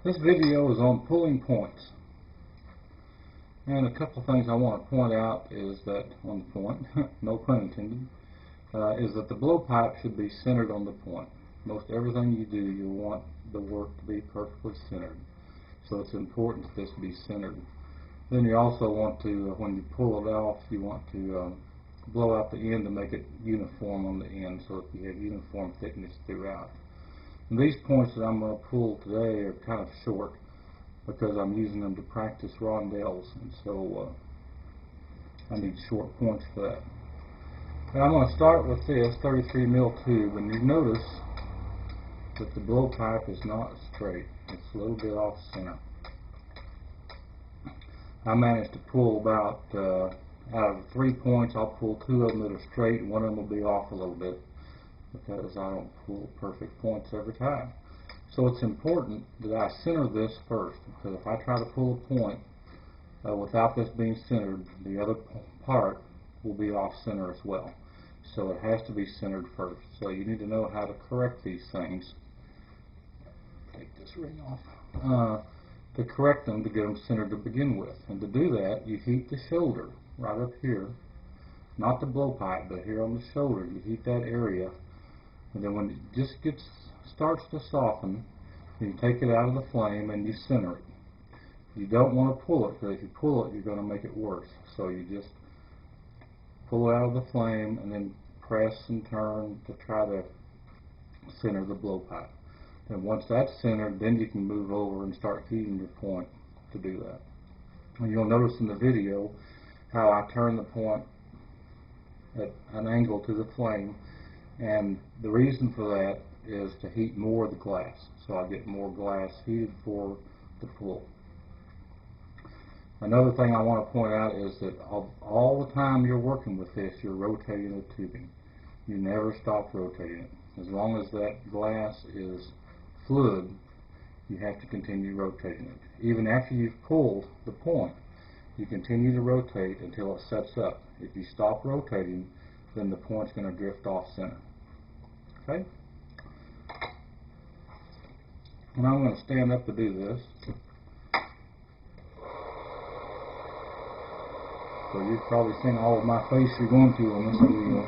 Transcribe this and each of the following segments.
This video is on pulling points. And a couple of things I want to point out is that, on the point, no pun intended, is that the blowpipe should be centered on the point. Most everything you do, you want the work to be perfectly centered. So it's important that this be centered. Then you also want to, when you pull it off, you want to blow out the end to make it uniform on the end so that you have uniform thickness throughout. And these points that I'm going to pull today are kind of short because I'm using them to practice rondelles, and so I need short points for that. And I'm going to start with this 33 mil tube, and you notice that the blowpipe is not straight. It's a little bit off center. I managed to pull about, out of 3 points, I'll pull 2 of them that are straight, and one of them will be off a little bit because I don't pull perfect points every time. So it's important that I center this first, because if I try to pull a point without this being centered, the other part will be off center as well. So it has to be centered first. So you need to know how to correct these things. Take this ring off. To correct them, to get them centered to begin with. And to do that, you heat the shoulder right up here. Not the blowpipe, but here on the shoulder. You heat that area. And then when it just starts to soften, you take it out of the flame and you center it. You don't want to pull it, because if you pull it, you're going to make it worse. So you just pull it out of the flame and then press and turn to try to center the blowpipe. And once that's centered, then you can move over and start heating your point to do that. And you'll notice in the video how I turn the point at an angle to the flame, and the reason for that is to heat more of the glass, so I get more glass heated for the flow. Another thing I want to point out is that all the time you're working with this, you're rotating the tubing. You never stop rotating it. As long as that glass is fluid, you have to continue rotating it. Even after you've pulled the point, you continue to rotate until it sets up. If you stop rotating, then the point's going to drift off center. Okay? And I'm going to stand up to do this. So you've probably seen all of my face you're going to on this video.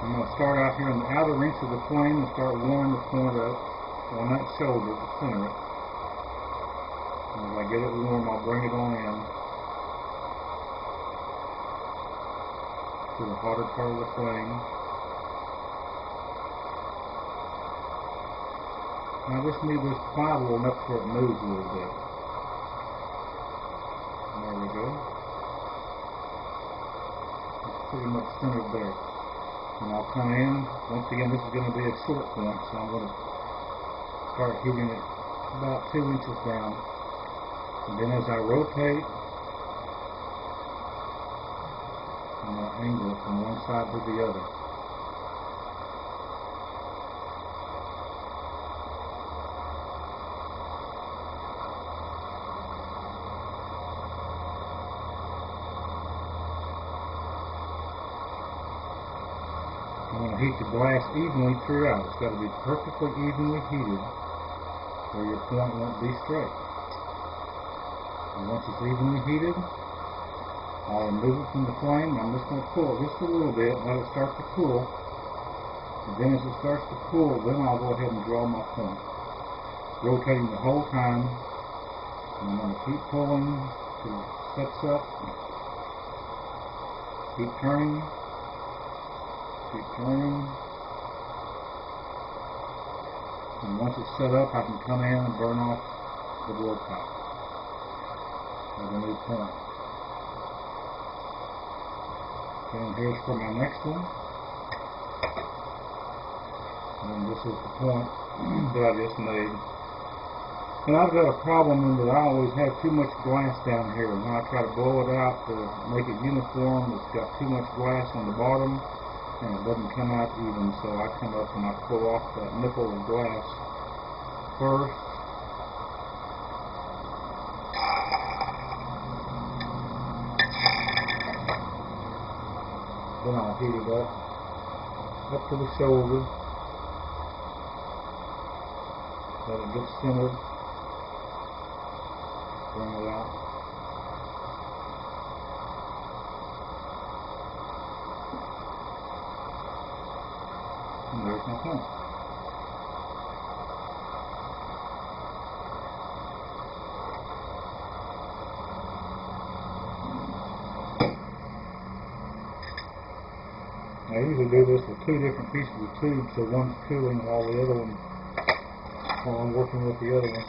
I'm going to start out here in the outer reach of the flame and start warming the point up on that shoulder to center it. And as I get it warm, I'll bring it on in to the hotter part of the flame. Now I just need this pliable enough so it moves a little bit. And there we go. It's pretty much centered there. And I'll come in. Once again, this is going to be a short point, so I'm going to start heating it about 2 inches down. And then as I rotate, I'm going to angle it from one side to the other. I'm going to heat the glass evenly throughout. It's got to be perfectly evenly heated or your point won't be straight. And once it's evenly heated, I'll remove it from the flame. I'm just going to pull it just a little bit and let it start to cool. And then as it starts to cool, then I'll go ahead and draw my point. Rotating the whole time. And I'm going to keep pulling till it sets up. Keep turning. Keep turning. And once it's set up, I can come in and burn off the blowpipe with a new point. And here's for my next one. And this is the point that I just made. And I've got a problem in that I always have too much glass down here. And when I try to blow it out to make it uniform, it's got too much glass on the bottom, and it doesn't come out even. So I come up and I pull off that nipple of glass first. Then I'll heat it up to the shoulder. Let it get centered. Bring it out. And there's my point. I usually do this with two different pieces of tube, so one's cooling while the other one, while I'm working with the other one.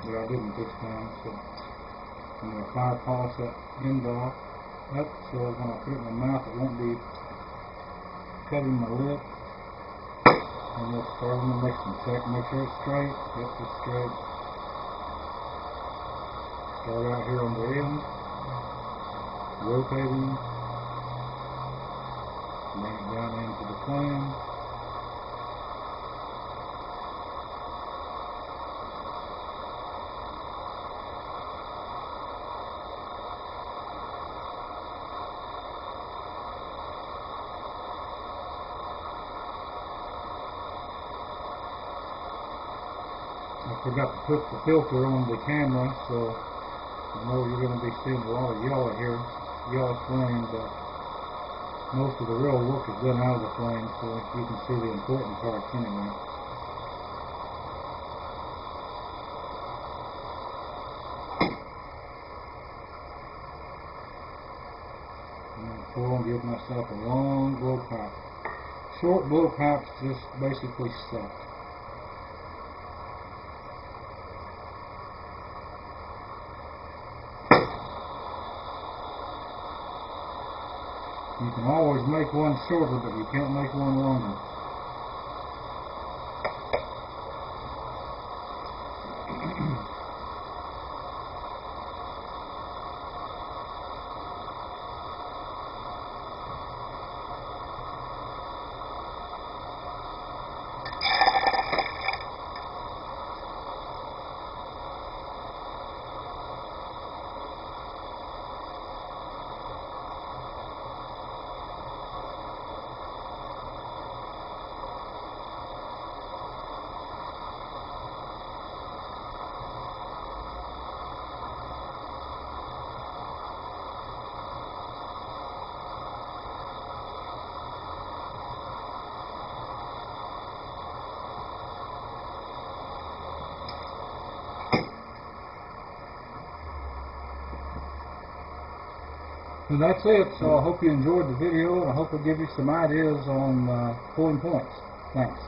But I didn't this time, so I'm going to fire polish that end off up so when I put it in my mouth it won't be cutting my lip. And we'll start on the next one. Check, make sure it's straight. Yep, it's straight. Start out here on the end. Rotating, bring it down into the flame. I forgot to put the filter on the camera, so I know you're going to be seeing a lot of yellow here. Yellow flame, but most of the real work is done out of the flame, so you can see the important parts anyway. I'm going to pull and give myself a long blow pipe. Short blow pipes just basically suck. You can always make one shorter, but you can't make one longer. And that's it. So I hope you enjoyed the video, and I hope it gives you some ideas on pulling points. Thanks.